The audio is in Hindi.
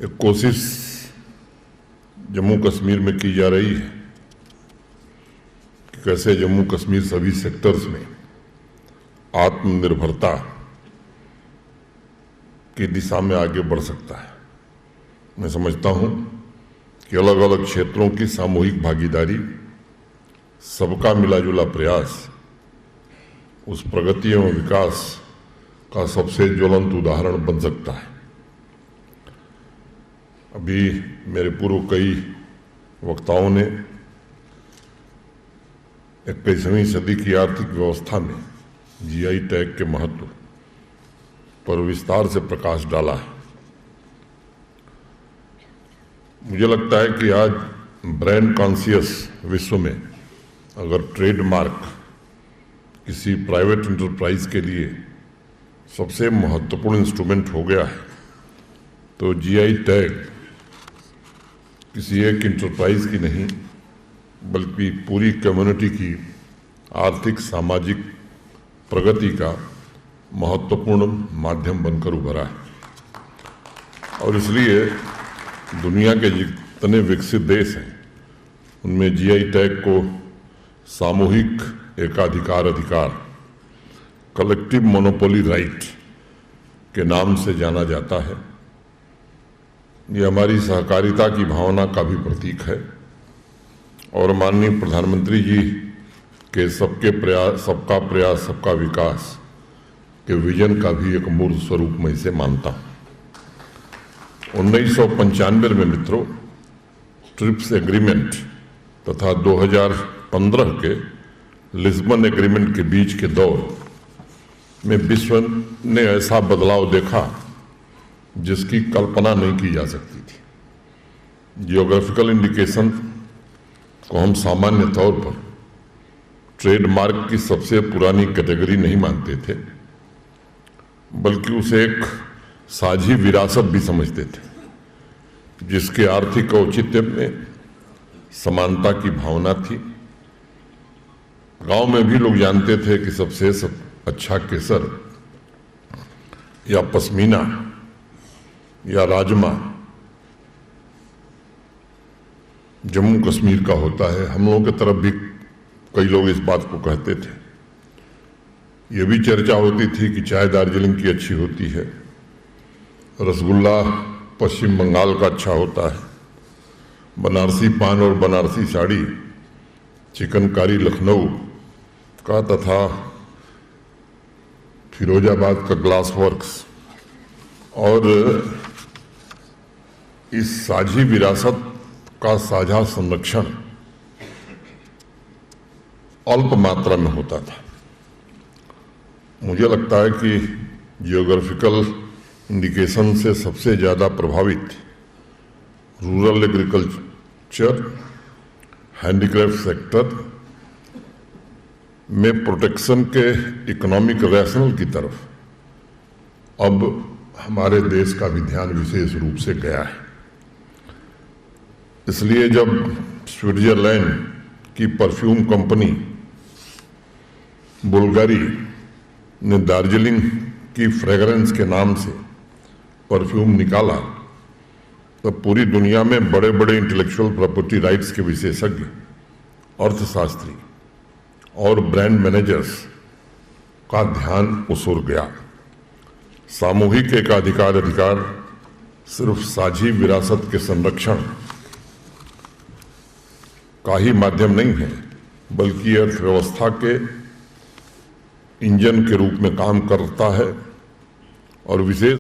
एक कोशिश जम्मू कश्मीर में की जा रही है कि कैसे जम्मू कश्मीर सभी सेक्टर्स में आत्मनिर्भरता की दिशा में आगे बढ़ सकता है। मैं समझता हूं कि अलग अलग क्षेत्रों की सामूहिक भागीदारी, सबका मिलाजुला प्रयास उस प्रगति एवं विकास का सबसे ज्वलंत उदाहरण बन सकता है। अभी मेरे पूर्व कई वक्ताओं ने 21वीं सदी की आर्थिक व्यवस्था में जीआई टैग के महत्व पर विस्तार से प्रकाश डाला है। मुझे लगता है कि आज ब्रांड कॉन्शियस विश्व में अगर ट्रेडमार्क किसी प्राइवेट एंटरप्राइज के लिए सबसे महत्वपूर्ण इंस्ट्रूमेंट हो गया है, तो जीआई टैग किसी एक इंटरप्राइज की नहीं बल्कि पूरी कम्युनिटी की आर्थिक सामाजिक प्रगति का महत्वपूर्ण माध्यम बनकर उभरा है। और इसलिए दुनिया के जितने विकसित देश हैं उनमें जीआई टैग को सामूहिक अधिकार कलेक्टिव मोनोपोली राइट के नाम से जाना जाता है। ये हमारी सहकारिता की भावना का भी प्रतीक है और माननीय प्रधानमंत्री जी के सबका प्रयास सबका विकास के विजन का भी एक मूर्त स्वरूप मैं इसे मानता हूं। 1995 में मित्रों ट्रिप्स एग्रीमेंट तथा 2015 के लिस्बन एग्रीमेंट के बीच के दौर में विश्व ने ऐसा बदलाव देखा जिसकी कल्पना नहीं की जा सकती थी। जियोग्राफिकल इंडिकेशन को हम सामान्य तौर पर ट्रेडमार्क की सबसे पुरानी कैटेगरी नहीं मानते थे, बल्कि उसे एक साझी विरासत भी समझते थे, जिसके आर्थिक औचित्य में समानता की भावना थी। गांव में भी लोग जानते थे कि सबसे अच्छा केसर या पश्मीना या राजमा जम्मू कश्मीर का होता है। हम लोगों की तरफ भी कई लोग इस बात को कहते थे। ये भी चर्चा होती थी कि चाय दार्जिलिंग की अच्छी होती है, रसगुल्ला पश्चिम बंगाल का अच्छा होता है, बनारसी पान और बनारसी साड़ी चिकनकारी लखनऊ का तथा फिरोजाबाद का ग्लास वर्क्स। और इस साझी विरासत का साझा संरक्षण अल्प मात्रा में होता था। मुझे लगता है कि जियोग्राफिकल इंडिकेशन से सबसे ज़्यादा प्रभावित रूरल एग्रीकल्चर, हैंडीक्राफ्ट सेक्टर में प्रोटेक्शन के इकोनॉमिक रैशनल की तरफ अब हमारे देश का भी ध्यान विशेष रूप से गया है। इसलिए जब स्विट्जरलैंड की परफ्यूम कंपनी बुल्गारी ने दार्जिलिंग की फ्रेगरेंस के नाम से परफ्यूम निकाला, तो पूरी दुनिया में बड़े बड़े इंटेलेक्चुअल प्रॉपर्टी राइट्स के विशेषज्ञ, अर्थशास्त्री और ब्रांड मैनेजर्स का ध्यान उस ओर गया। सामूहिक अधिकार सिर्फ साझी विरासत के संरक्षण का ही माध्यम नहीं है, बल्कि अर्थव्यवस्था के इंजन के रूप में काम करता है और विशेष